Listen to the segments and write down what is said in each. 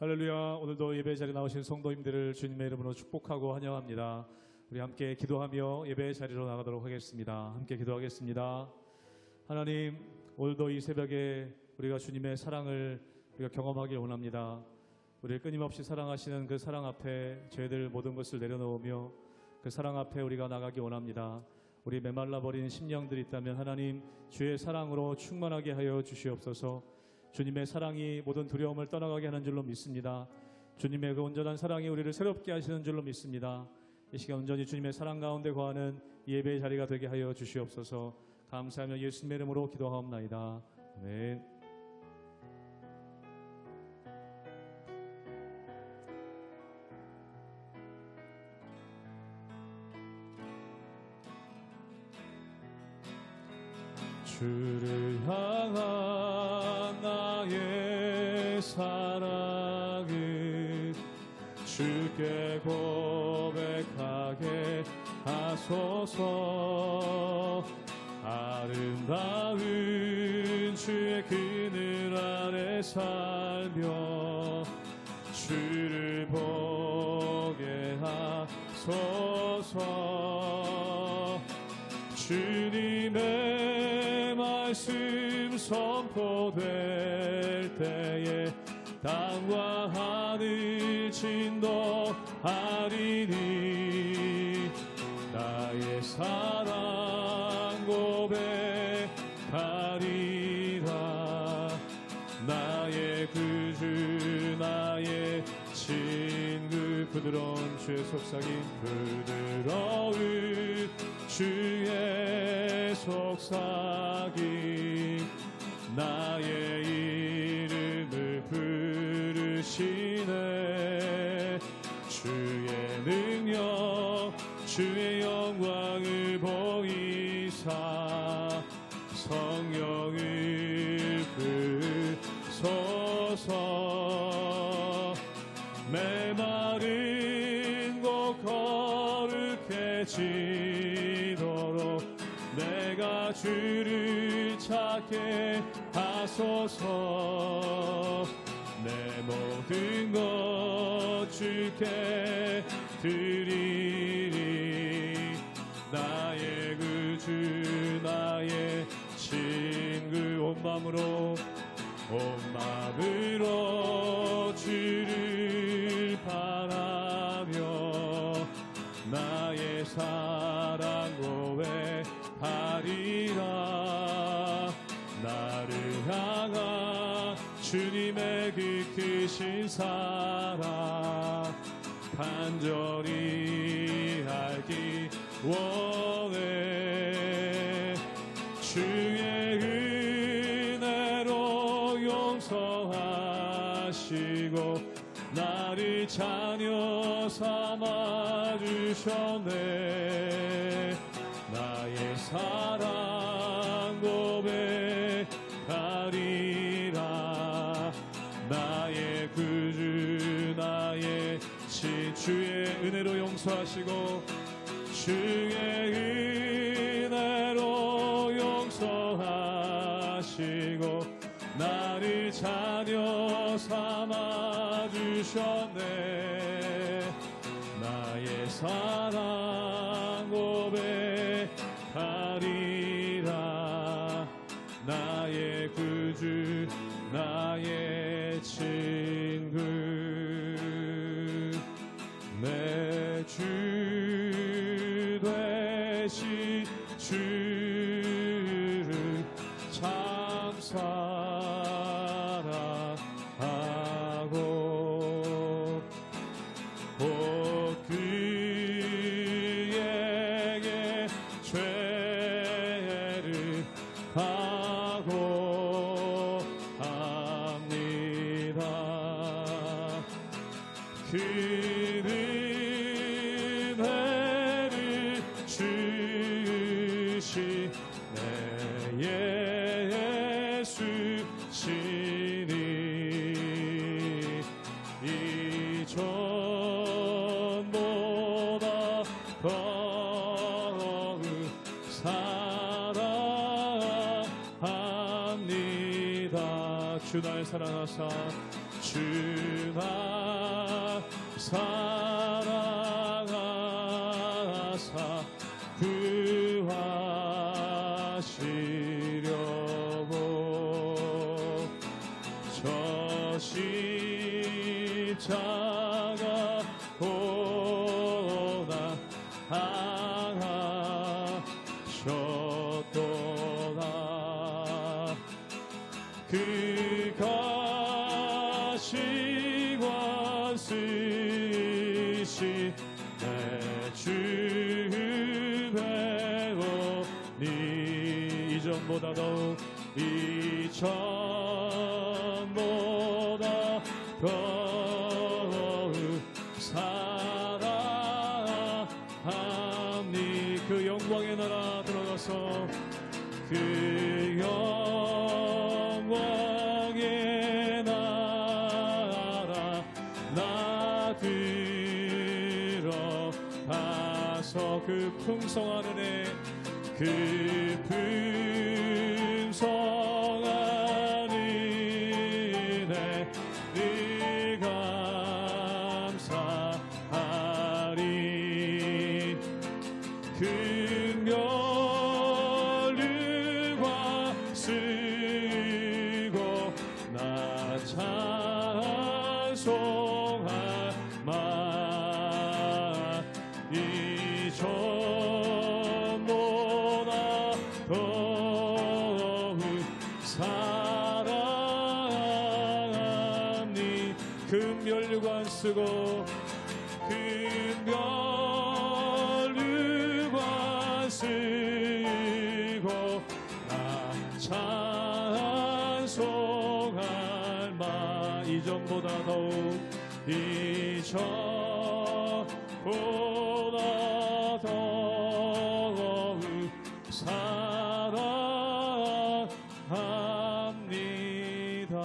할렐루야. 오늘도 예배 자리에 나오신 성도님들을 주님의 이름으로 축복하고 환영합니다. 우리 함께 기도하며 예배 자리로 나가도록 하겠습니다. 함께 기도하겠습니다. 하나님, 오늘도 이 새벽에 우리가 주님의 사랑을 우리가 경험하길 원합니다. 우리를 끊임없이 사랑하시는 그 사랑 앞에 저희들 모든 것을 내려놓으며 그 사랑 앞에 우리가 나가기 원합니다. 우리 메말라버린 심령들이 있다면 하나님 주의 사랑으로 충만하게 하여 주시옵소서. 주님의 사랑이 모든 두려움을 떠나가게 하는 줄로 믿습니다. 주님의 그 온전한 사랑이 우리를 새롭게 하시는 줄로 믿습니다. 이 시간 온전히 주님의 사랑 가운데 거하는 예배의 자리가 되게 하여 주시옵소서. 감사하며 예수님의 이름으로 기도하옵나이다. 아멘. 주를 향한 나의 사랑은 주께 고백하게 하소서. 아름다운 주의 그늘 아래 살며 주를 보게 하소서. 주님의 말씀 선포될 때에 땅과 하늘 진동하리니 나의 사랑 고백하리라. 나의 구주 나의 친구 부드러운 주의 속삭임 부드러운 주의 속삭임 나의 이름을 부르시네. 주의 능력 주의 영광을 보이사 성령을 부소서. 메마른 곳 거룩해지도록 내가 주를 찾게 하소서. 내 모든 것 주께 드리리. 나의 구주 나의 친구 온 마음으로 주를 바라며 나의 사랑 고백하리라. 나를 향한 주님의 그 크신 사랑 간절히 알기 원해. 주의 은혜로 용서하시고 나를 자녀 삼아 주셨네. 나의 사랑 고백하리라. 나의 구주 나의 신 주의 은혜로 용서하시고 주의 은혜로 용서하시고 나를 자녀 삼아 주셨네. 나의 사랑 고백하리라. 나의 구주 나의 친구 내 주 되신 주를 참 사랑하고 그에게 죄를 각오합니다. 그 은혜를 주시 내 예수 시니 이전보다 더욱 사랑합니다. 주 날 사랑하사 주나 사랑하사 구하시려고 저 십자가 고나 당하셨도다 그 가시관 쓰시 내 주 배우니 이전보다 더욱 이전보다 더욱 사랑하니 그 영광의 나라 들어가서 그 영광의 나라 나 들어가서 그 풍성한 은혜 그 풍성한 은혜 늘 감사하리 긍휼과 쓰고 나 찬송할 마 이전보다 더욱 사랑하니 긍휼과 쓰고 긍휼과 쓰고 나 찬송할 마 이전보다 더욱 이전보다 더욱 사랑합니다.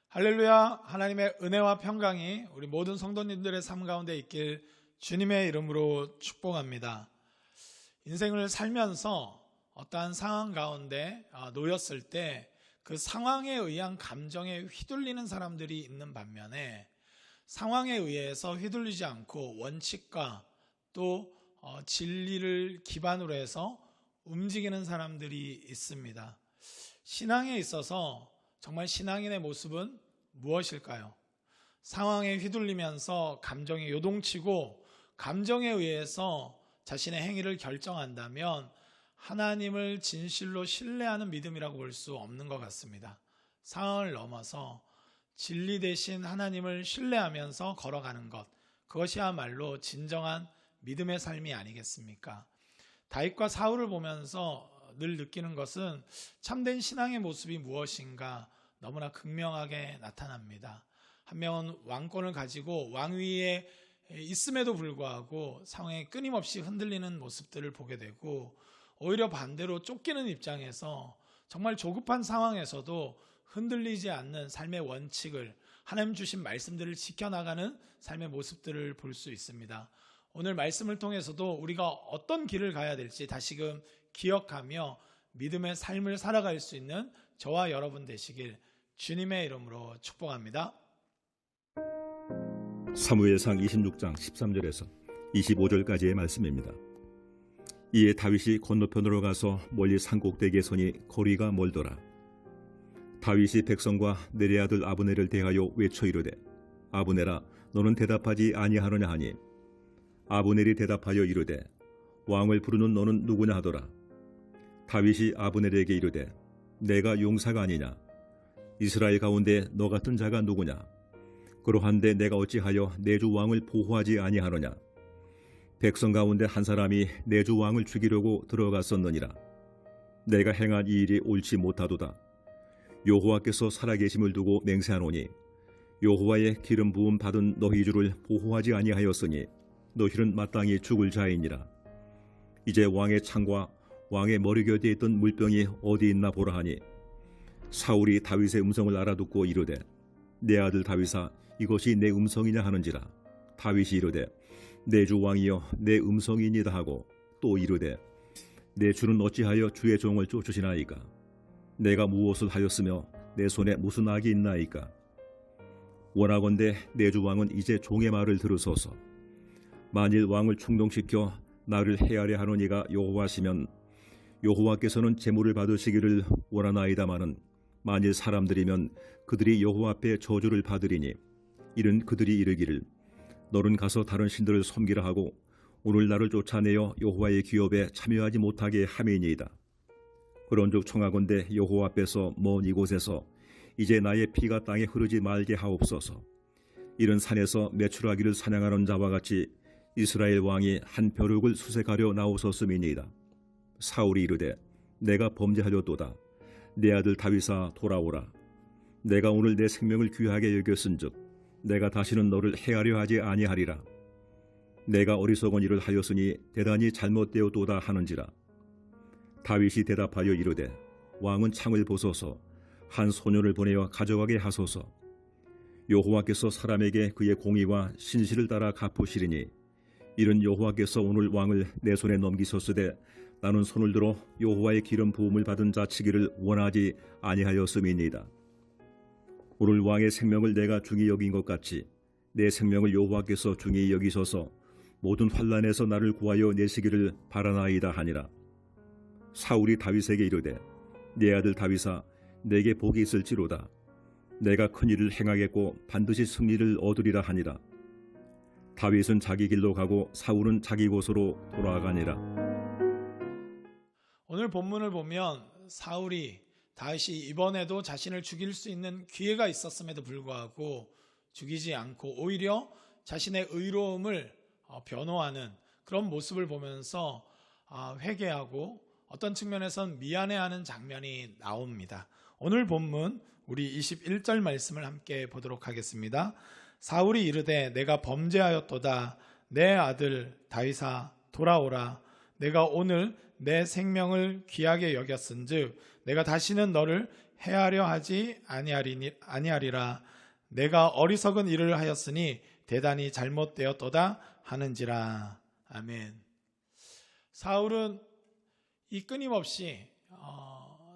할렐루야. 하나님의 은혜와 평강이 우리 모든 성도님들의 삶 가운데 있길 주님의 이름으로 축복합니다. 인생을 살면서 어떠한 상황 가운데 놓였을 때 그 상황에 의한 감정에 휘둘리는 사람들이 있는 반면에 상황에 의해서 휘둘리지 않고 원칙과 또 진리를 기반으로 해서 움직이는 사람들이 있습니다. 신앙에 있어서 정말 신앙인의 모습은 무엇일까요? 상황에 휘둘리면서 감정에 요동치고 감정에 의해서 자신의 행위를 결정한다면 하나님을 진실로 신뢰하는 믿음이라고 볼 수 없는 것 같습니다. 상황을 넘어서 진리 대신 하나님을 신뢰하면서 걸어가는 것, 그것이야말로 진정한 믿음의 삶이 아니겠습니까? 다윗과 사울을 보면서 늘 느끼는 것은 참된 신앙의 모습이 무엇인가 너무나 극명하게 나타납니다. 한 명은 왕권을 가지고 왕위에 있음에도 불구하고 상황에 끊임없이 흔들리는 모습들을 보게 되고, 오히려 반대로 쫓기는 입장에서 정말 조급한 상황에서도 흔들리지 않는 삶의 원칙을, 하나님 주신 말씀들을 지켜나가는 삶의 모습들을 볼 수 있습니다. 오늘 말씀을 통해서도 우리가 어떤 길을 가야 될지 다시금 기억하며 믿음의 삶을 살아갈 수 있는 저와 여러분 되시길 주님의 이름으로 축복합니다. 사무엘상 26장 13절에서 25절까지의 말씀입니다. 이에 다윗이 건너편으로 가서 멀리 산꼭대기에 서니 거리가 멀더라. 다윗이 백성과 내레 아들 아브넬을 대하여 외쳐 이르되 아브넬아 너는 대답하지 아니하느냐 하니 아브넬이 대답하여 이르되 왕을 부르는 너는 누구냐 하더라. 다윗이 아브넬에게 이르되 내가 용사가 아니냐? 이스라엘 가운데 너 같은 자가 누구냐? 그러한데 내가 어찌하여 내 주 왕을 보호하지 아니하느냐? 백성 가운데 한 사람이 내 주 왕을 죽이려고 들어갔었느니라. 내가 행한 이 일이 옳지 못하도다. 여호와께서 살아계심을 두고 맹세하노니 여호와의 기름 부음 받은 너희 주를 보호하지 아니하였으니 너희는 마땅히 죽을 자이니라. 이제 왕의 창과 왕의 머리 곁에 있던 물병이 어디 있나 보라 하니 사울이 다윗의 음성을 알아듣고 이르되 내 아들 다윗아 이것이 내 음성이냐 하는지라. 다윗이 이르되 내 주 왕이여 내 음성이니이다 하고 또 이르되 내 주는 어찌하여 주의 종을 쫓으시나이까? 내가 무엇을 하였으며 내 손에 무슨 악이 있나이까? 원하건대 내 주 왕은 이제 종의 말을 들으소서. 만일 왕을 충동시켜 나를 해하려 하는 이가 여호와시면 여호와께서는 제물을 받으시기를 원하나이다마는 만일 사람들이면 그들이 여호와 앞에 저주를 받으리니 이는 그들이 이르기를 너는 가서 다른 신들을 섬기라 하고 오늘 나를 쫓아내어 여호와의 기업에 참여하지 못하게 함이니이다. 그런즉 청하건대 여호와 앞에서 먼 이곳에서 이제 나의 피가 땅에 흐르지 말게 하옵소서. 이런 산에서 매출하기를 사냥하는 자와 같이 이스라엘 왕이 한 벼룩을 수색하려 나오셨음이니이다. 사울이 이르되 내가 범죄하였도다. 내 아들 다윗아 돌아오라. 내가 오늘 내 생명을 귀하게 여겼은즉 내가 다시는 너를 해하려 하지 아니하리라. 내가 어리석은 일을 하였으니 대단히 잘못되었도다 하는지라. 다윗이 대답하여 이르되 왕은 창을 보소서. 한 소년을 보내어 가져가게 하소서. 여호와께서 사람에게 그의 공의와 신실을 따라 갚으시리니 이는 여호와께서 오늘 왕을 내 손에 넘기셨으되 나는 손을 들어 여호와의 기름 부음을 받은 자 치기를 원하지 아니하였음이니이다. 오늘 왕의 생명을 내가 중히 여긴 것 같이 내 생명을 여호와께서 중히 여기셔서 모든 환난에서 나를 구하여 내시기를 바라나이다 하니라. 사울이 다윗에게 이르되 내 아들 다윗아 내게 복이 있을지로다. 내가 큰 일을 행하겠고 반드시 승리를 얻으리라 하니라. 다윗은 자기 길로 가고 사울은 자기 곳으로 돌아가니라. 오늘 본문을 보면 사울이 다윗이 이번에도 자신을 죽일 수 있는 기회가 있었음에도 불구하고 죽이지 않고 오히려 자신의 의로움을 변호하는 그런 모습을 보면서 회개하고 어떤 측면에선 미안해하는 장면이 나옵니다. 오늘 본문 우리 21절 말씀을 함께 보도록 하겠습니다. 사울이 이르되 내가 범죄하였도다. 내 아들 다윗아 돌아오라. 내가 오늘 내 생명을 귀하게 여겼은즉 내가 다시는 너를 해하려 하지 아니하리라. 내가 어리석은 일을 하였으니 대단히 잘못되었도다 하는지라. 아멘. 사울은 이 끊임없이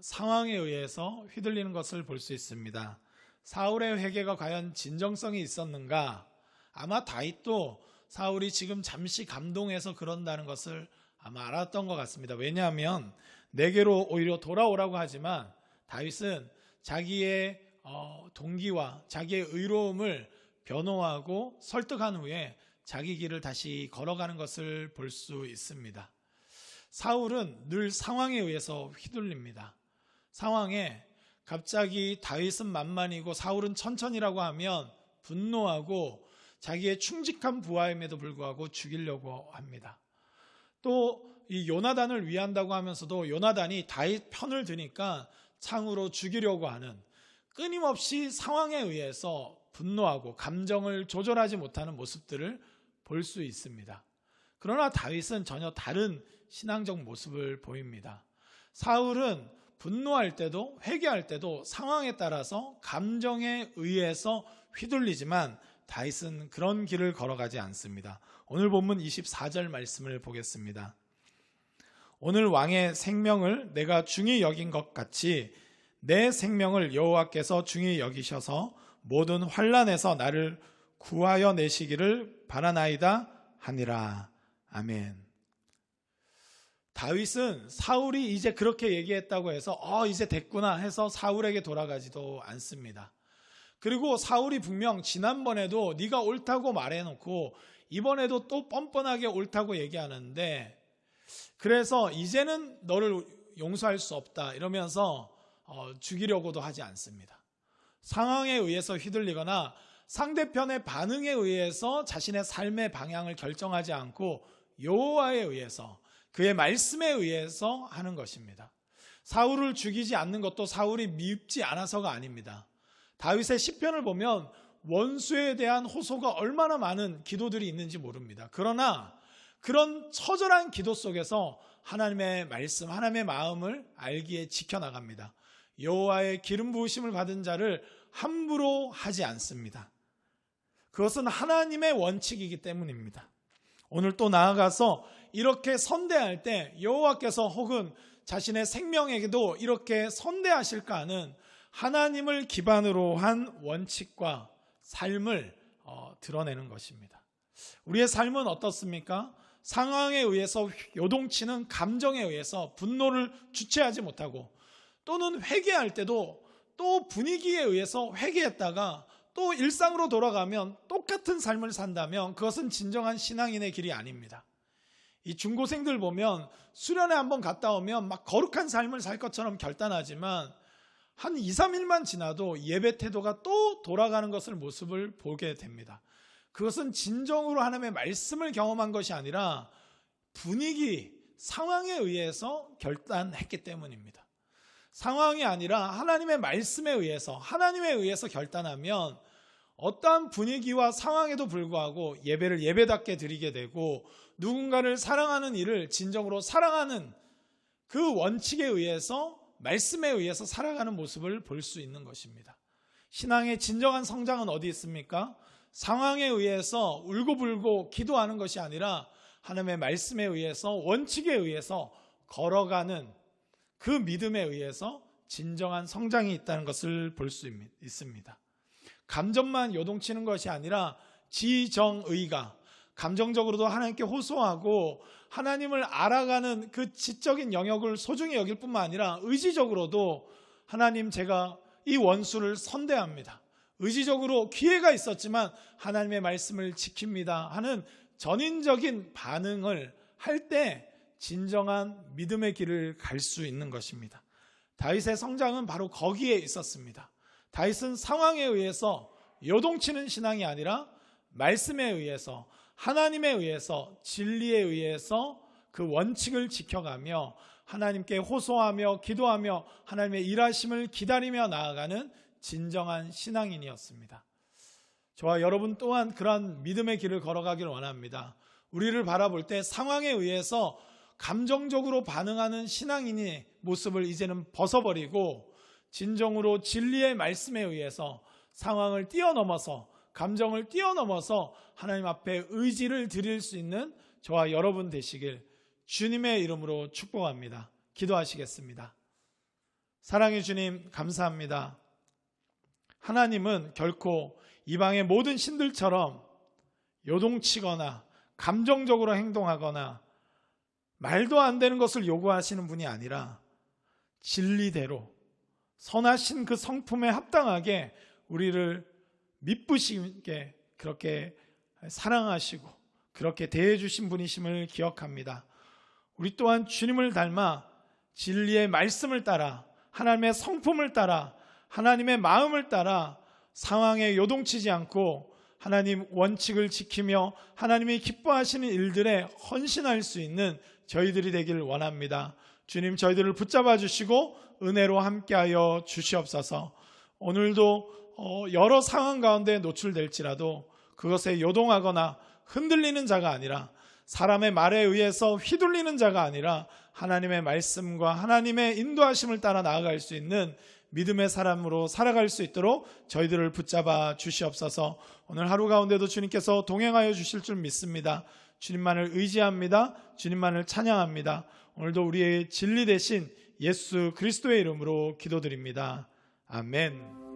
상황에 의해서 휘둘리는 것을 볼 수 있습니다. 사울의 회개가 과연 진정성이 있었는가? 아마 다윗도 사울이 지금 잠시 감동해서 그런다는 것을 아마 알았던 것 같습니다. 왜냐하면 내게로 오히려 돌아오라고 하지만 다윗은 자기의 동기와 자기의 의로움을 변호하고 설득한 후에 자기 길을 다시 걸어가는 것을 볼 수 있습니다. 사울은 늘 상황에 의해서 휘둘립니다. 상황에 갑자기 다윗은 만만이고 사울은 천천히라고 하면 분노하고 자기의 충직한 부하임에도 불구하고 죽이려고 합니다. 또 이 요나단을 위한다고 하면서도 요나단이 다윗 편을 드니까 창으로 죽이려고 하는 끊임없이 상황에 의해서 분노하고 감정을 조절하지 못하는 모습들을 볼 수 있습니다. 그러나 다윗은 전혀 다른 신앙적 모습을 보입니다. 사울은 분노할 때도 회개할 때도 상황에 따라서 감정에 의해서 휘둘리지만 다윗은 그런 길을 걸어가지 않습니다. 오늘 본문 24절 말씀을 보겠습니다. 오늘 왕의 생명을 내가 중히 여긴 것 같이 내 생명을 여호와께서 중히 여기셔서 모든 환난에서 나를 구하여 내시기를 바라나이다 하니라. 아멘. 다윗은 사울이 이제 그렇게 얘기했다고 해서 이제 됐구나 해서 사울에게 돌아가지도 않습니다. 그리고 사울이 분명 지난번에도 네가 옳다고 말해놓고 이번에도 또 뻔뻔하게 옳다고 얘기하는데 그래서 이제는 너를 용서할 수 없다 이러면서 죽이려고도 하지 않습니다. 상황에 의해서 휘둘리거나 상대편의 반응에 의해서 자신의 삶의 방향을 결정하지 않고 여호와에 의해서 그의 말씀에 의해서 하는 것입니다. 사울을 죽이지 않는 것도 사울이 밉지 않아서가 아닙니다. 다윗의 시편을 보면 원수에 대한 호소가 얼마나 많은 기도들이 있는지 모릅니다. 그러나 그런 처절한 기도 속에서 하나님의 말씀, 하나님의 마음을 알기에 지켜나갑니다. 여호와의 기름 부으심을 받은 자를 함부로 하지 않습니다. 그것은 하나님의 원칙이기 때문입니다. 오늘 또 나아가서 이렇게 선대할 때 여호와께서 혹은 자신의 생명에게도 이렇게 선대하실까 하는 하나님을 기반으로 한 원칙과 삶을 드러내는 것입니다. 우리의 삶은 어떻습니까? 상황에 의해서 요동치는 감정에 의해서 분노를 주체하지 못하고, 또는 회개할 때도 또 분위기에 의해서 회개했다가 또 일상으로 돌아가면 똑같은 삶을 산다면 그것은 진정한 신앙인의 길이 아닙니다. 이 중고생들 보면 수련회 한번 갔다 오면 막 거룩한 삶을 살 것처럼 결단하지만 한 2, 3일만 지나도 예배 태도가 또 돌아가는 것을 모습을 보게 됩니다. 그것은 진정으로 하나님의 말씀을 경험한 것이 아니라 분위기, 상황에 의해서 결단했기 때문입니다. 상황이 아니라 하나님의 말씀에 의해서, 하나님에 의해서 결단하면 어떠한 분위기와 상황에도 불구하고 예배를 예배답게 드리게 되고, 누군가를 사랑하는 일을 진정으로 사랑하는 그 원칙에 의해서, 말씀에 의해서 살아가는 모습을 볼 수 있는 것입니다. 신앙의 진정한 성장은 어디 있습니까? 상황에 의해서 울고불고 기도하는 것이 아니라 하나님의 말씀에 의해서, 원칙에 의해서 걸어가는 그 믿음에 의해서 진정한 성장이 있다는 것을 볼 수 있습니다. 감정만 요동치는 것이 아니라 지정의가, 감정적으로도 하나님께 호소하고 하나님을 알아가는 그 지적인 영역을 소중히 여길 뿐만 아니라 의지적으로도 하나님, 제가 이 원수를 선대합니다. 의지적으로 기회가 있었지만 하나님의 말씀을 지킵니다 하는 전인적인 반응을 할 때 진정한 믿음의 길을 갈 수 있는 것입니다. 다윗의 성장은 바로 거기에 있었습니다. 다윗은 상황에 의해서 요동치는 신앙이 아니라 말씀에 의해서, 하나님에 의해서, 진리에 의해서 그 원칙을 지켜가며 하나님께 호소하며 기도하며 하나님의 일하심을 기다리며 나아가는 진정한 신앙인이었습니다. 저와 여러분 또한 그러한 믿음의 길을 걸어가기를 원합니다. 우리를 바라볼 때 상황에 의해서 감정적으로 반응하는 신앙인의 모습을 이제는 벗어버리고 진정으로 진리의 말씀에 의해서 상황을 뛰어넘어서, 감정을 뛰어넘어서 하나님 앞에 의지를 드릴 수 있는 저와 여러분 되시길 주님의 이름으로 축복합니다. 기도하시겠습니다. 사랑의 주님, 감사합니다. 하나님은 결코 이방의 모든 신들처럼 요동치거나 감정적으로 행동하거나 말도 안 되는 것을 요구하시는 분이 아니라 진리대로 선하신 그 성품에 합당하게 우리를 미쁘시게 그렇게 사랑하시고 그렇게 대해주신 분이심을 기억합니다. 우리 또한 주님을 닮아 진리의 말씀을 따라, 하나님의 성품을 따라, 하나님의 마음을 따라 상황에 요동치지 않고 하나님 원칙을 지키며 하나님이 기뻐하시는 일들에 헌신할 수 있는 저희들이 되길 원합니다. 주님, 저희들을 붙잡아 주시고 은혜로 함께하여 주시옵소서. 오늘도 여러 상황 가운데 노출될지라도 그것에 요동하거나 흔들리는 자가 아니라, 사람의 말에 의해서 휘둘리는 자가 아니라 하나님의 말씀과 하나님의 인도하심을 따라 나아갈 수 있는 믿음의 사람으로 살아갈 수 있도록 저희들을 붙잡아 주시옵소서. 오늘 하루 가운데도 주님께서 동행하여 주실 줄 믿습니다. 주님만을 의지합니다. 주님만을 찬양합니다. 오늘도 우리의 진리 되신 예수 그리스도의 이름으로 기도드립니다. 아멘.